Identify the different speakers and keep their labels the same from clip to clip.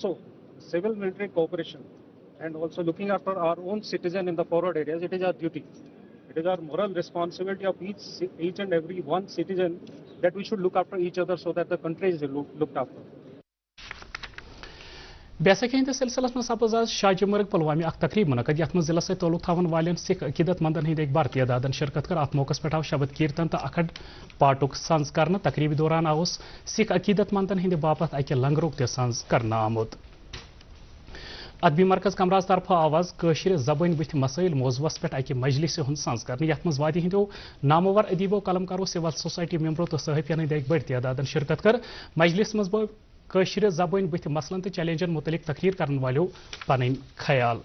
Speaker 1: So, civil military cooperation and also looking after our own citizen in the forward areas, it is our duty. It is our moral responsibility of each and every one citizen that we should look after each other so that the country is looked after.
Speaker 2: Baisakhi हंदिस सिलसिलस में सपज आज शाहजमर्ग पुलवामी तकरीब मुनक़द यथ में जिले ताल्लुक थवन वाले सिख अकीदत मंदन हंद एक बार तादादन शिरकत कर अत मौके पे आव शबद कीर्तन तो अखंड पाटुक संज कर तकरीब दौरान आउस सिख अकीदत मंदन हंद बापत अकि लंगरुक तह संज कर आमुत अदबी मरकज कमराज तरफ आवाज कशिर जबान बुथ मसाइल मौजूस पे अकि मजलिस हंद संज कर यथ मज वादी हंदो नामवर अदीबो कलमकारो सिविल सोसाइटी मेम्बरों तो सहाफियन हंद एक बड़ तादादन शिरकत कर मजलिस मज कशिर जबान बुथ मसलन तो चैलेंजन मुतलिक तकरीर करने वालों पन ख्याल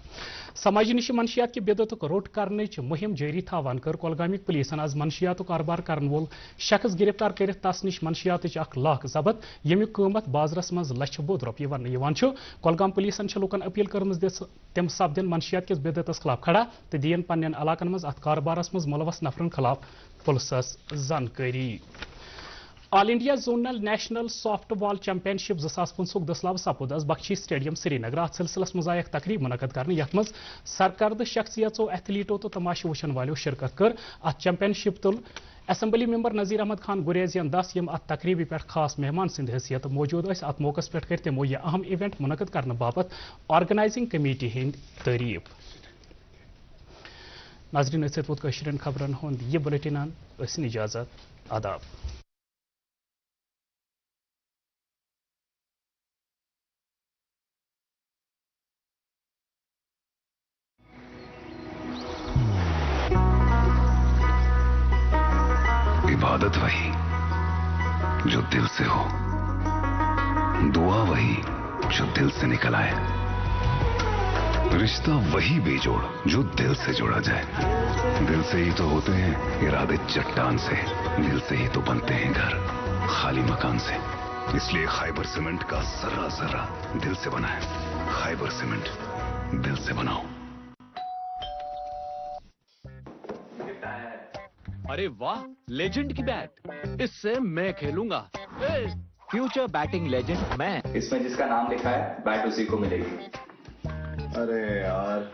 Speaker 2: समाजी नश मनशियात की बेदत रोट करने मुहिम जारी थावान कर कोलगामिक पुलिसन आज मनशियात कारोबार करने वोल शख्स गिरफ्तार कर तस नश मनशियात लाख जबत यमुक कीमत बाजारस मज लछ बोध रुपये वन कोलगाम पुलिसन लुकन अपील कर्म तम सपदन मनशियात किस बेदतस खिलाफ खड़ा तो दीन पन्न इलाकन मज अत कारोबारस मज मुलवस नफरन खिलाफ पुलिसस जानकारी all India zonal national softball championship 2015 दसलाव सपुद आज बख्शी स्टेडियम श्रीनगर अत सिलसिलस मज आयक तकरीब मुनक़द कर यथ मज सरकर्द शख्सियतों एथलीटों तो तमाशा वुचन वालों शिरकत कर अत चैंपियनशिप तुल असम्बली मेंबर नज़ीर अहमद खान गुरेजियन 10 यम अत तकरीबी पे खास मेहमान सिंध हैसियत मौजूद अत मौके पे कर तमो यह अहम इवेंट मुनक़द करने बाबत ऑर्गेनाइजिंग कमेटी हंद तारीफ नाज़रीन कशीरन खबरन हुंद यह बुलेटिन इजाजत आदाब।
Speaker 3: इबादत वही जो दिल से हो, दुआ वही जो दिल से निकल आए, रिश्ता वही बेजोड़ जो दिल से जोड़ा जाए। दिल से ही तो होते हैं इरादे चट्टान से, दिल से ही तो बनते हैं घर खाली मकान से। इसलिए खैबर सीमेंट का जर्रा जर्रा दिल से बना है। खैबर सीमेंट, दिल से बनाओ।
Speaker 4: अरे वाह, लेजेंड की बैट, इससे मैं खेलूंगा।
Speaker 5: फ्यूचर बैटिंग लेजेंड मैं।
Speaker 6: इसमें जिसका नाम लिखा है बैट उसी को मिलेगी।
Speaker 7: अरे यार,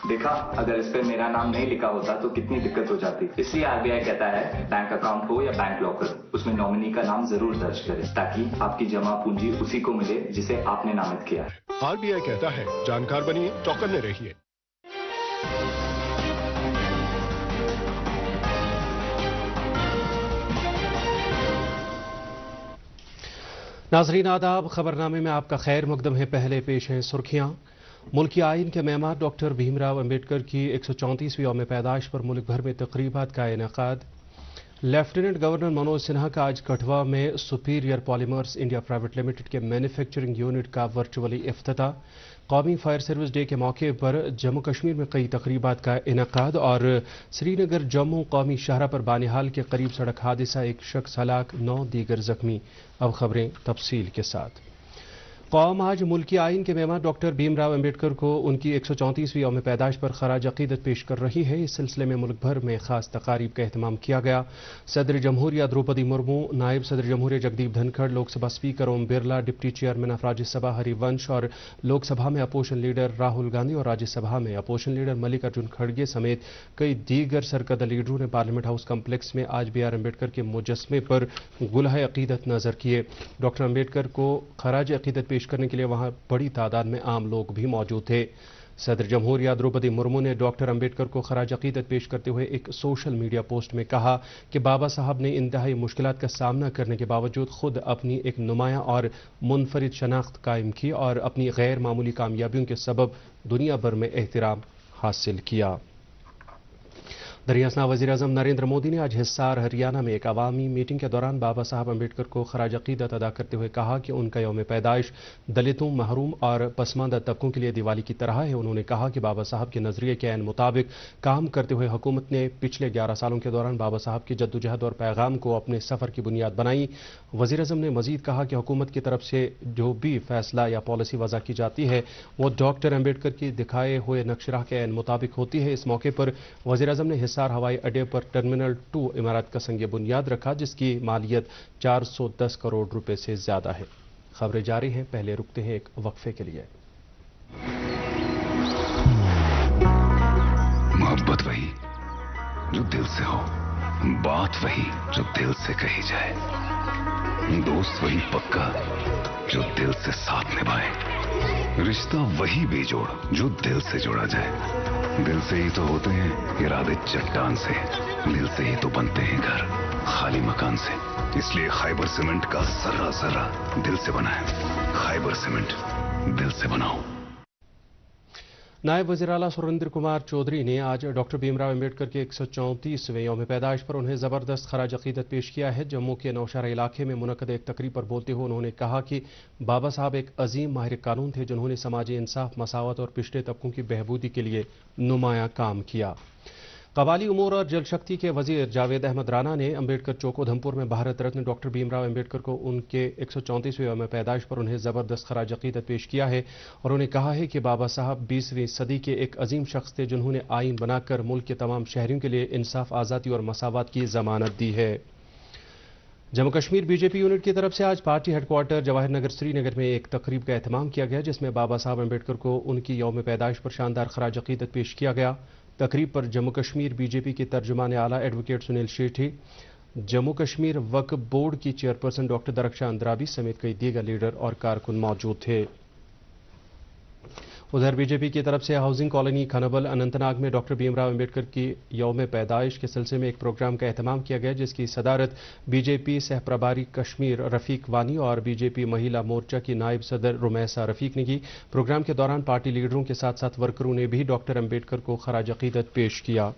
Speaker 6: देखा, अगर इस पे मेरा नाम नहीं लिखा होता तो कितनी दिक्कत हो जाती। इसलिए आरबीआई कहता है बैंक अकाउंट हो या बैंक लॉकर, उसमें नॉमिनी का नाम जरूर दर्ज करें ताकि आपकी जमा पूंजी उसी को मिले जिसे आपने नामित किया।
Speaker 7: आरबीआई कहता है जानकार बनिए, चौकन्ने रहिए।
Speaker 8: नाजरीन आदाब, खबरनामे में आपका खैर मकदम है। पहले पेश हैं सुर्खियां। मुल्की आइन के मेहमान डॉक्टर भीमराव अम्बेडकर की 134वीं यौम पैदाइश पर मुल्क भर में तकरीबात का इनेकाद। लेफ्टिनेंट गवर्नर मनोज सिन्हा का आज कठवा में superior polymers India private limited के मैन्युफैक्चरिंग यूनिट का वर्चुअली इफ्तिताह। कौमी फायर सर्विस डे के मौके पर जम्मू कश्मीर में कई तकरीबात का इनेकाद। और श्रीनगर जम्मू कौमी शाहरा पर बानिहाल के करीब सड़क हादसा, एक शख्स हलाक, 9 दीगर जख्मी। अब खबरें तफसील के साथ। कौम आज मुल्की आइन के मेहमान डॉक्टर भीमराव अम्बेडकर को उनकी 134वीं यौम पैदाइश पर खराज अकीदत पेश कर रही है। इस सिलसिले में मुल्क भर में खास तकारीब का एहतमाम किया गया। सदर जमहूरिया द्रौपदी मुर्मू, नायब सदर जमहूरिया Jagdeep Dhankhar, Lok Sabha speaker Om Birla, deputy chairman of Rajya Sabha Harivansh और लोकसभा में अपोजिशन लीडर राहुल गांधी और राज्यसभा में अपोजिशन लीडर मल्लिकार्जुन खड़गे समेत कई दीगर सरकर्दा लीडरों ने पार्लियामेंट हाउस कम्प्लेक्स में आज BR अम्बेडकर के मुजस्मे पर गुलह अकीदत नजर किए। डॉक्टर अम्बेडकर को खराज अकीदत पेश करने के लिए वहां बड़ी तादाद में आम लोग भी मौजूद थे। सदर जमहूरिया द्रौपदी मुर्मू ने डॉक्टर अम्बेडकर को खराज अकीदत पेश करते हुए एक सोशल मीडिया पोस्ट में कहा कि बाबा साहब ने इंतहाई मुश्किलात का सामना करने के बावजूद खुद अपनी एक नुमायां और मुनफरिद शनाख्त कायम की और अपनी गैर मामूली कामयाबियों के सबब दुनिया भर में एहतराम हासिल किया। दरियासना वज़ीर आज़म नरेंद्र मोदी ने आज हिसार हरियाणा में एक अवामी मीटिंग के दौरान बाबा साहब अम्बेडकर को खराज अकीदत अदा करते हुए कहा कि उनका यौम पैदाइश दलितों, महरूम और पसमानदा तबकों के लिए दिवाली की तरह है। उन्होंने कहा कि बाबा साहब के नजरिए के ऐन मुताबिक काम करते हुए हुकूमत ने पिछले 11 सालों के दौरान बाबा साहब की जद्दोजहद और पैगाम को अपने सफ़र की बुनियाद बनाई। वज़ीर आज़म ने मजीद कहा कि हुकूमत की तरफ से जो भी फैसला या पॉलिसी वज़ा की जाती है वो डॉक्टर अम्बेडकर की दिखाए हुए नक्शराह के ऐन मुताबिक होती है। इस मौके पर वज़ीर आज़म ने हिसार हवाई अड्डे पर टर्मिनल 2 इमारत का संग बुनियाद रखा जिसकी मालियत 410 करोड़ रुपए से ज्यादा है। खबरें जारी हैं, पहले रुकते हैं एक वक्फे के लिए।
Speaker 3: मोहब्बत वही जो दिल से हो, बात वही जो दिल से कही जाए, दोस्त वही पक्का जो दिल से साथ निभाए, रिश्ता वही बेजोड़ जो दिल से जोड़ा जाए। दिल से ही तो होते हैं इरादे चट्टान से, दिल से ही तो बनते हैं घर खाली मकान से। इसलिए खाइबर सीमेंट का जर्रा जर्रा दिल से बना है। खाइबर सीमेंट, दिल से बनाओ।
Speaker 8: नायब वज़ीर आला सुरेंद्र कुमार चौधरी ने आज डॉक्टर भीमराव अम्बेडकर के 134वें यौम पैदाइश पर उन्हें ज़बरदस्त खराज अक़ीदत पेश किया है। जम्मू के नौशहरा इलाके में मुनक़द एक तकरीब पर बोलते हुए उन्होंने कहा कि बाबा साहब एक अजीम माहिर कानून थे जिन्होंने समाजी इंसाफ, मसावत और पिछड़े तबकों की बहबूदी के लिए नुमाया काम किया। कबाली उमूर और जल शक्ति के वजीर जावेद अहमद राना ने अम्बेडकर चौक उधमपुर में भारत रत्न डॉक्टर भीमराव अम्बेडकर को उनके 134वें यौम पैदाइश पर उन्हें ज़बरदस्त खराज अक़ीदत पेश किया है और उन्हें कहा है कि बाबा साहब 20वीं सदी के एक अजीम शख्स थे जिन्होंने आइन बनाकर मुल्क के तमाम शहरियों के लिए इंसाफ, आज़ादी और मसावत की ज़मानत दी है। जम्मू कश्मीर बीजेपी यूनिट की तरफ से आज पार्टी हेडक्वार्टर जवाहर नगर श्रीनगर में एक तकरीब का एहतमाम किया गया जिसमें बाबा साहब अम्बेडकर को उनकी यौम पैदाइश पर शानदार खराज अक़ीदत पेश किया गया। तकरीब पर जम्मू कश्मीर बीजेपी के तर्जुमान आला एडवोकेट सुनील शेठी, जम्मू कश्मीर वक्फ बोर्ड की चेयरपर्सन डॉक्टर दरख्शां अंद्राबी समेत कई दीगर लीडर और कारकुन मौजूद थे। उधर बीजेपी की तरफ से हाउसिंग कॉलोनी खनबल अनंतनाग में डॉक्टर भीमराव अम्बेडकर की यौम पैदाइश के सिलसिले में एक प्रोग्राम का एहतमाम किया गया जिसकी सदारत बीजेपी सह प्रभारी कश्मीर रफीक वानी और बीजेपी महिला मोर्चा की नायब सदर रुमैसा रफीक ने की। प्रोग्राम के दौरान पार्टी लीडरों के साथ साथ वर्करों ने भी डॉक्टर अम्बेडकर को खराज अक़ीदत पेश किया।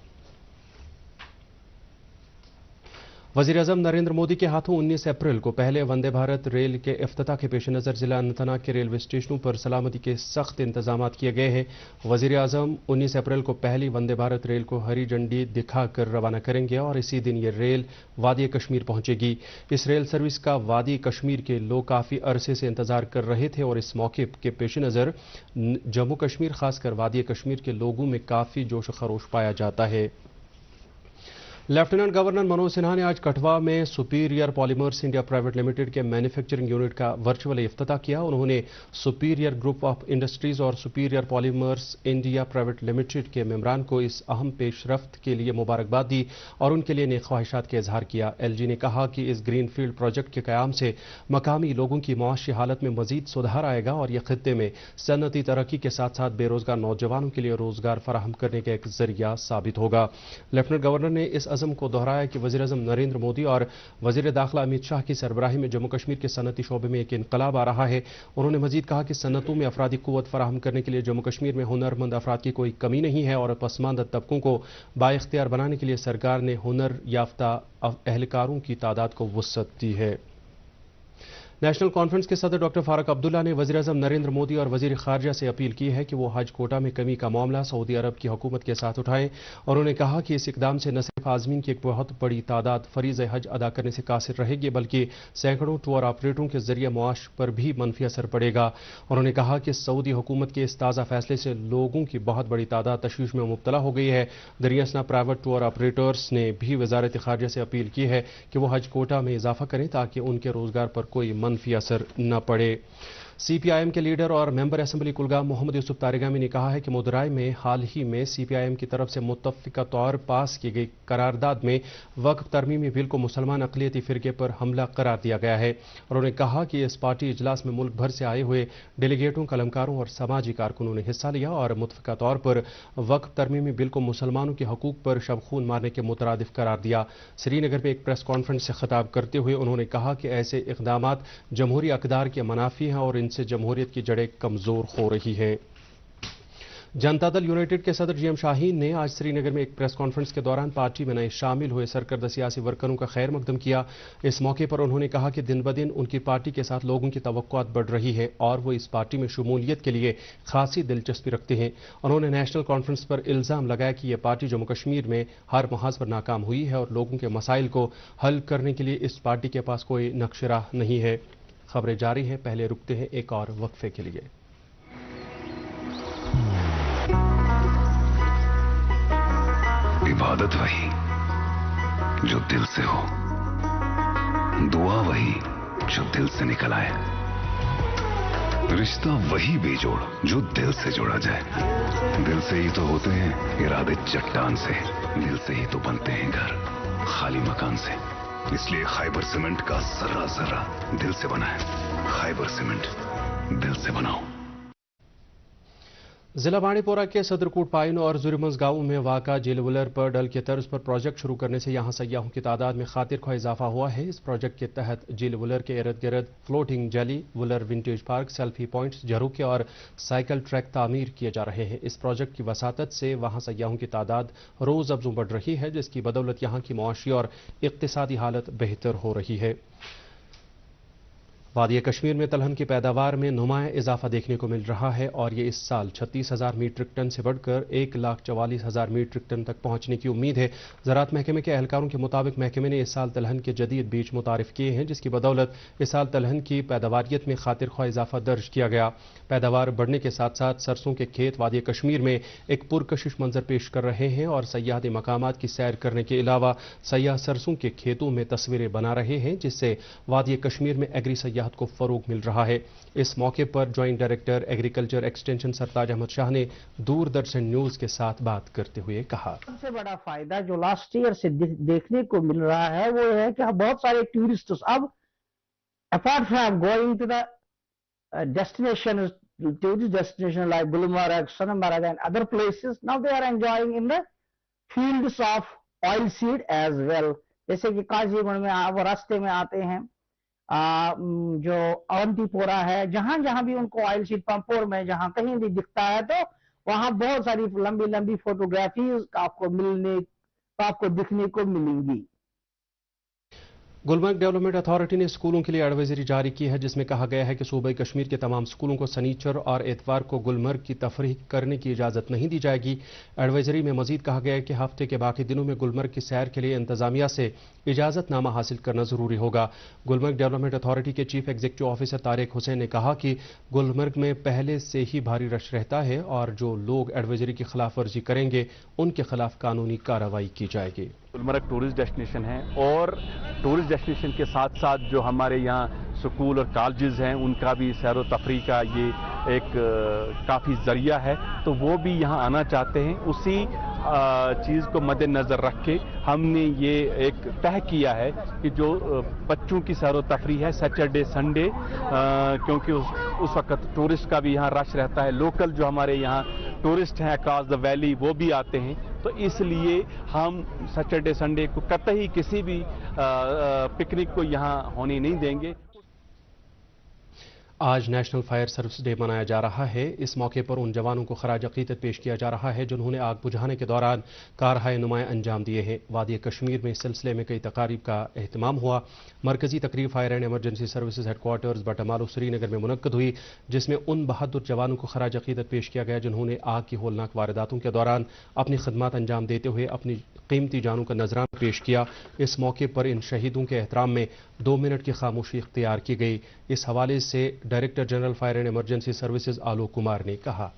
Speaker 8: वज़ीर-ए-आज़म नरेंद्र मोदी के हाथों 19 अप्रैल को पहले वंदे भारत रेल के इफ्तिताह के पेश नज़र जिला अनंतनाग के रेलवे स्टेशनों पर सलामती के सख्त इंतजाम किए गए हैं। वज़ीर-ए-आज़म 19 अप्रैल को पहली वंदे भारत रेल को हरी झंडी दिखाकर रवाना करेंगे और इसी दिन ये रेल वादी कश्मीर पहुंचेगी। इस रेल सर्विस का वादी कश्मीर के लोग काफ़ी अरसे से इंतजार कर रहे थे और इस मौके के पेश नज़र जम्मू कश्मीर खासकर वादी कश्मीर के लोगों में काफ़ी जोश खरोश पाया जाता है। लेफ्टिनेंट गवर्नर मनोज सिन्हा ने आज कठवा में superior polymers India private limited के मैन्युफैक्चरिंग यूनिट का वर्चुअल इफ्तिताह किया। उन्होंने सुपीरियर ग्रुप ऑफ इंडस्ट्रीज और superior polymers India private limited के मेंबरान को इस अहम पेशरफ्त के लिए मुबारकबाद दी और उनके लिए नेक ख्वाहिशात का इजहार किया। एलजी ने कहा कि इस ग्रीन फील्ड प्रोजेक्ट के क़याम से मकामी लोगों की मुआशी हालत में मजीद सुधार आएगा और यह खित्ते में सनती तरक्की के साथ साथ बेरोजगार नौजवानों के लिए रोजगार फराहम करने का एक जरिया साबित होगा। लेफ्टिनेंट गवर्नर ने इस अज़म को दोहराया कि वज़ीर-ए-आज़म नरेंद्र मोदी और वज़ीर दाखिला अमित शाह की सरबराही में जम्मू कश्मीर के सनती शोबे में एक इनकलाब आ रहा है। उन्होंने मजीद कहा कि सनतों में अफरादी कुव्वत फराहम करने के लिए जम्मू कश्मीर में हुनरमंद अफराद की कोई कमी नहीं है और पसमानदा तबकों को बाइख्तियार बनाने के लिए सरकार ने हुनर याफ्ता एहलकारों की तादाद को वुसअत दी है। नेशनल कॉन्फ्रेंस के सदर डॉक्टर फारूक अब्दुल्ला ने वज़ीर-ए-आज़म नरेंद्र मोदी और वज़ीर ख़ारजा से अपील की है कि वो हज कोटा में कमी का मामला सऊदी अरब की हुकूमत के साथ उठाएं और उन्होंने कहा कि इस इकदाम से न सिर्फ आज़मीन की एक बहुत बड़ी तादाद फरीज़ हज अदा करने से कासिर रहेगी बल्कि सैकड़ों टूर ऑपरेटरों के जरिए मुआश पर भी मनफी असर पड़ेगा। उन्होंने कहा कि सऊदी हुकूमत के इस ताज़ा फैसले से लोगों की बहुत बड़ी तादाद तशवीश में मुब्तला हो गई है। दरियासना प्राइवेट टूर ऑपरेटर्स ने भी वज़ारत ख़ारजा से अपील की है कि वो हज कोटा में इजाफा करें ताकि उनके रोजगार पर कोई मनफी असर न पड़े। सीपीआईएम के लीडर और मेंबर असेंबली कुलगाम मोहम्मद यूसुफ तारिगामी ने कहा है कि मुदराई में हाल ही में सीपीआईएम की तरफ से मुत्तफ़िका तौर पास की गई करारदाद में वक्फ तरमीमी बिल को मुसलमान अक़लियती फ़िरके पर हमला करार दिया गया है और उन्होंने कहा कि इस पार्टी इजलास में मुल्क भर से आए हुए डेलीगेटों, कलमकारों और समाजी कारकुनों ने हिस्सा लिया और मुत्तफ़िका तौर पर वक्फ तरमीमी बिल को मुसलमानों के हकूक़ पर शबखून मारने के मुतरादिफ करार दिया। श्रीनगर में एक प्रेस कॉन्फ्रेंस से खिताब करते हुए उन्होंने कहा कि ऐसे इक़दामात जमहूरी अक़दार के मनाफी हैं और इनसे जमहूरियत की जड़ें कमज़ोर हो रही है। जनता दल यूनाइटेड के सदर जीएम शाहीन ने आज श्रीनगर में एक प्रेस कॉन्फ्रेंस के दौरान पार्टी में नए शामिल हुए सरकर्दा सियासी वर्करों का खैर मकदम किया। इस मौके पर उन्होंने कहा कि दिन ब दिन उनकी पार्टी के साथ लोगों की तवक्कुआत बढ़ रही है और वो इस पार्टी में शमूलियत के लिए खासी दिलचस्पी रखते हैं। उन्होंने नेशनल कॉन्फ्रेंस पर इल्ज़ाम लगाया कि यह पार्टी जम्मू कश्मीर में हर महाज पर नाकाम हुई है और लोगों के मसाइल को हल करने के लिए इस पार्टी के पास कोई नक्शराह नहीं है। खबरें जारी हैं, पहले रुकते हैं एक और वक्फे के लिए।
Speaker 3: इबादत वही जो दिल से हो, दुआ वही जो दिल से निकल आए, रिश्ता वही बेजोड़ जो दिल से जोड़ा जाए। दिल से ही तो होते हैं इरादे चट्टान से, दिल से ही तो बनते हैं घर खाली मकान से। इसलिए खाइबर सीमेंट का जर्रा जर्रा दिल से बना है। खाइबर सीमेंट, दिल से बनाओ।
Speaker 8: जिला बांडीपोरा के सदरकोट पाइन और जुरिमंज गांवों में वाक़ा जेल वुलर पर डल के तर्ज पर प्रोजेक्ट शुरू करने से यहां सयाहों की तादाद में खातिर ख्वाह इजाफा हुआ है। इस प्रोजेक्ट के तहत जेल वुलर के इर्द गिर्द floating jetty Wular vintage park, selfie points, झरोके और साइकिल ट्रैक तामीर किए जा रहे हैं। इस प्रोजेक्ट की वसातत से वहां सयाहों की तादाद रोज अफजों बढ़ रही है, जिसकी बदौलत यहां की मुआशी और इक्तिसादी हालत बेहतर हो रही है। वादी कश्मीर में तिलहन की पैदावार में नुमाया इजाफा देखने को मिल रहा है और ये इस साल 36,000 मीट्रिक टन से बढ़कर 1,44,000 मीट्रिक टन तक पहुंचने की उम्मीद है। ज़राअत महकमे के एहलकारों के मुताबिक महकमे ने इस साल तिलहन के जदीद बीज मुतारिफ किए हैं, जिसकी बदौलत इस साल तिलहन की पैदावारियत में खातिर ख्वाह इजाफा दर्ज किया गया। पैदावार बढ़ने के साथ साथ सरसों के खेत वादी कश्मीर में एक पुरकशिश मंजर पेश कर रहे हैं और सयाहती मकामात की सैर करने के अलावा सयाह सरसों के खेतों में तस्वीरें बना रहे हैं, जिससे वादी कश्मीर में एग्री सयाहत को फरोग मिल रहा है। इस मौके पर ज्वाइंट डायरेक्टर एग्रीकल्चर एक्सटेंशन सरताज अहमद शाह ने दूरदर्शन न्यूज के साथ बात करते हुए कहा,
Speaker 9: सबसे बड़ा फायदा जो लास्ट ईयर से देखने को मिल रहा है वो है कि बहुत सारे टूरिस्ट अब apart from going to the destination, tourist destination like Gulmarg, Sonmarg and other places, now they are enjoying in the fields of oil seed as well. जैसे कि काजीगुंड में वो रास्ते में आते हैं, जो अवंतीपोरा है, जहां जहां भी उनको ऑयल सीड पंपोर में जहां कहीं भी दिखता है तो वहां बहुत सारी लंबी लंबी फोटोग्राफीज आपको दिखने को मिलेंगी।
Speaker 8: गुलमर्ग डेवलपमेंट अथॉरिटी ने स्कूलों के लिए एडवाइजरी जारी की है, जिसमें कहा गया है कि सूबाई कश्मीर के तमाम स्कूलों को सनीचर और एतवार को गुलमर्ग की तफरीह करने की इजाज़त नहीं दी जाएगी। एडवाइजरी में मजीद कहा गया है कि हफ्ते के बाकी दिनों में गुलमर्ग की सैर के लिए इंतजामिया से इजाज़तनामा हासिल करना ज़रूरी होगा। गुलमर्ग डेवलपमेंट अथॉरिटी के chief executive officer Tariq Hussain ने कहा कि गुलमर्ग में पहले से ही भारी रश रहता है और जो लोग एडवाइजरी की खिलाफ वर्जी करेंगे उनके खिलाफ कानूनी कार्रवाई की जाएगी।
Speaker 10: गुलमर्ग टूरिस्ट डेस्टिनेशन है और टूरिस्ट डेस्टिनेशन के साथ साथ जो हमारे यहाँ स्कूल और कॉलेजेस हैं उनका भी सैर व तफरीह का ये एक काफ़ी ज़रिया है, तो वो भी यहाँ आना चाहते हैं। उसी चीज़ को मद्देनज़र रख के हमने ये एक तय किया है कि जो बच्चों की सैर व तफरीह है सैटरडे संडे, क्योंकि उस वक्त टूरिस्ट का भी यहाँ रश रहता है, लोकल जो हमारे यहाँ टूरिस्ट हैं अक्रॉस द वैली वो भी आते हैं, तो इसलिए हम सैटरडे संडे को कतई किसी भी पिकनिक को यहाँ होने नहीं देंगे।
Speaker 8: आज नेशनल फायर सर्विस डे मनाया जा रहा है। इस मौके पर उन जवानों को खराज अकीदत पेश किया जा रहा है जिन्होंने आग बुझाने के दौरान कारहाय नुमाया अंजाम दिए हैं। वादी कश्मीर में इस सिलसिले में कई तकारीब का एहतमाम हुआ। मरकजी तकरीब fire and emergency services headquarters Batamaloo Srinagar में मुनक्कद हुई, जिसमें उन बहादुर जवानों को खराज अकीदत पेश किया गया जिन्होंने आग की होलनाक वारदातों के दौरान अपनी खदमात अंजाम देते हुए अपनी कीमती जानों का नजराना पेश किया। इस मौके पर इन शहीदों के एहतराम में 2 मिनट की खामोशी इख्तियार की गई। इस हवाले से director general fire and emergency services Alok Kumar ने कहा,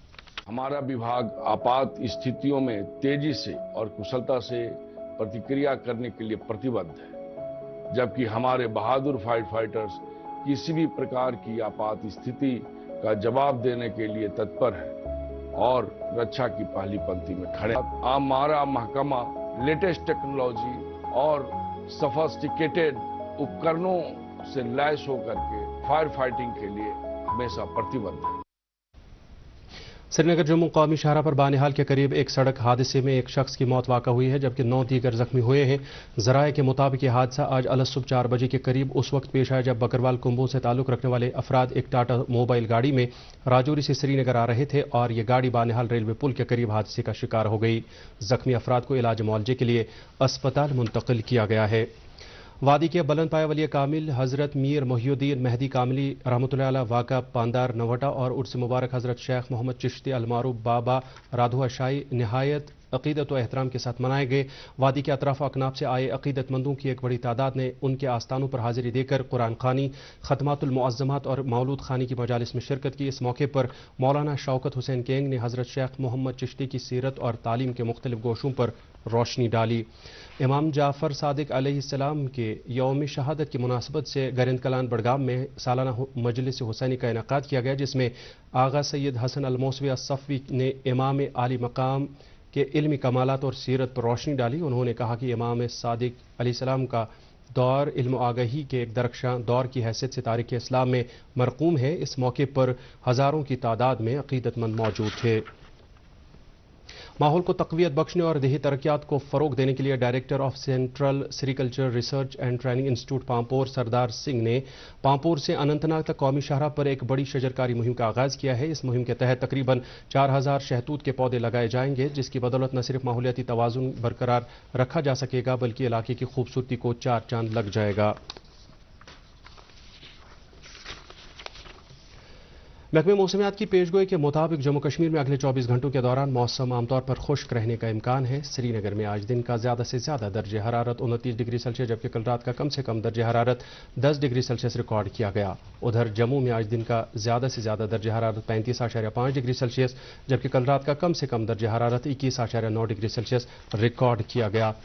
Speaker 11: हमारा विभाग आपात स्थितियों में तेजी से और कुशलता से प्रतिक्रिया करने के लिए प्रतिबद्ध है, जबकि हमारे बहादुर फायर फाइटर्स किसी भी प्रकार की आपात स्थिति का जवाब देने के लिए तत्पर है और रक्षा की पहली पंक्ति में खड़े। हमारा महकमा लेटेस्ट टेक्नोलॉजी और सोफिस्टिकेटेड उपकरणों से लैस होकर के फायर फाइटिंग के लिए हमेशा प्रतिबद्ध है।
Speaker 8: श्रीनगर जम्मू कौमी शाहराह पर बानिहाल के करीब एक सड़क हादसे में एक शख्स की मौत वाक़ा हुई है, जबकि 9 दीगर जख्मी हुए हैं। ज़राए के मुताबिक यह हादसा आज अलसुब 4 बजे के करीब उस वक्त पेश आया जब बकरवाल कुंभों से ताल्लुक़ रखने वाले अफराद एक टाटा मोबाइल गाड़ी में राजौरी से श्रीनगर आ रहे थे और ये गाड़ी बानिहाल रेलवे पुल के करीब हादसे का शिकार हो गई। जख्मी अफराद को इलाज मुआवजे के लिए अस्पताल मुंतकिल किया गया है। वादी के बुलंद पाया वली कामिल हज़रत मीर मोहिउद्दीन मेहदी कामिली रहमतुल्लाह अलैह वाक़ा पांदार नवटा और उर्स मुबारक हज़रत शेख मोहम्मद चिश्ती अलमारूफ बाबा राधुआ शाही निहायत अकीदत व एहतराम के साथ मनाए गए। वादी के अतराफ अकनाफ से आए अकीदतमंदों की एक बड़ी तादाद ने उनके आस्थानों पर हाजिरी देकर कुरान खानी, खतमातुल मुअज़्ज़मात और मौलूद खानी की मजालिस में शिरकत की। इस मौके पर मौलाना शौकत हुसैन केंग ने हज़रत शेख मोहम्मद चिश्ती की सीरत और तालीम के मुख्तलिफ गोशों पर रोशनी डाली। इमाम जाफ़र सादिक अलैहिस्सलाम के यौम शहादत की मुनासबत से गरिंद कलान बड़गाम में सालाना मजलिस हुसैनी का इनेकाद किया गया, जिसमें आगा सैयद हसन अल-मौसवी अस-सफ़वी ने इमाम आली मकाम के इल्मी कमालात और सीरत पर रोशनी डाली। उन्होंने कहा कि इमाम सादिक अलैहिस्सलाम का दौर इल्म आगही के एक दरख्शां दौर की हैसियत से तारीख़ इस्लाम में मरकूम है। इस मौके पर हज़ारों की तादाद में अक़ीदतमंद मौजूद थे। माहौल को तक़वियत बख्शने और देही तरक्यात को फ़रोग़ देने के लिए director of central sericulture research and training institute Pampore Sardar Singh ने पांपोर से अनंतनाग तक कौमी शाहराह पर एक बड़ी शजरकारी मुहिम का आगाज़ किया है। इस मुहिम के तहत तकरीबन 4000 शहतूत के पौधे लगाए जाएंगे, जिसकी बदौलत न सिर्फ माहौलियाती तवाज़ुन बरकरार रखा जा सकेगा बल्कि इलाके की खूबसूरती को चार चांद लग जाएगा। महकमे मौसमियात की पेशगोई के मुताबिक जम्मू कश्मीर में अगले 24 घंटों के दौरान मौसम आमतौर पर खुश्क रहने का इम्कान है। श्रीनगर में आज दिन का ज़्यादा से ज़्यादा दर्जे हरारत 29 डिग्री सेल्सियस जबकि कल रात का कम से कम दर्जे हरारत 10 डिग्री सेल्सियस रिकॉर्ड किया गया। उधर जम्मू में आज दिन का ज़्यादा से ज़्यादा दर्जे हरारत 35.5 डिग्री सेल्सियस जबकि कल रात का कम से कम दर्जे हरारत 21.9 डिग्री सेल्सियस रिकॉर्ड किया गया।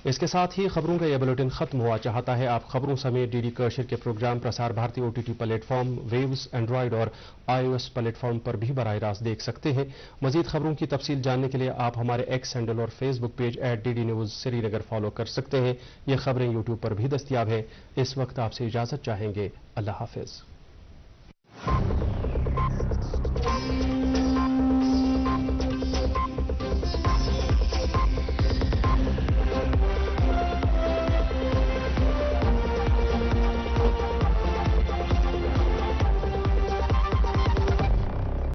Speaker 8: इसके साथ ही खबरों का यह बुलेटिन खत्म हुआ। चाहता है आप खबरों समेत डीडी कश्मीर के programme Prasar Bharati OTT platform, Waves, Android और iOS प्लेटफॉर्म पर भी बराह रास्त देख सकते हैं। मजीद खबरों की तफसील जानने के लिए आप हमारे एक्स हैंडल और Facebook page @DD news Srinagar follow कर सकते हैं। ये खबरें यूट्यूब पर भी दस्तियाब है। इस वक्त आपसे इजाज़त चाहेंगे। अल्लाह हाफिज़।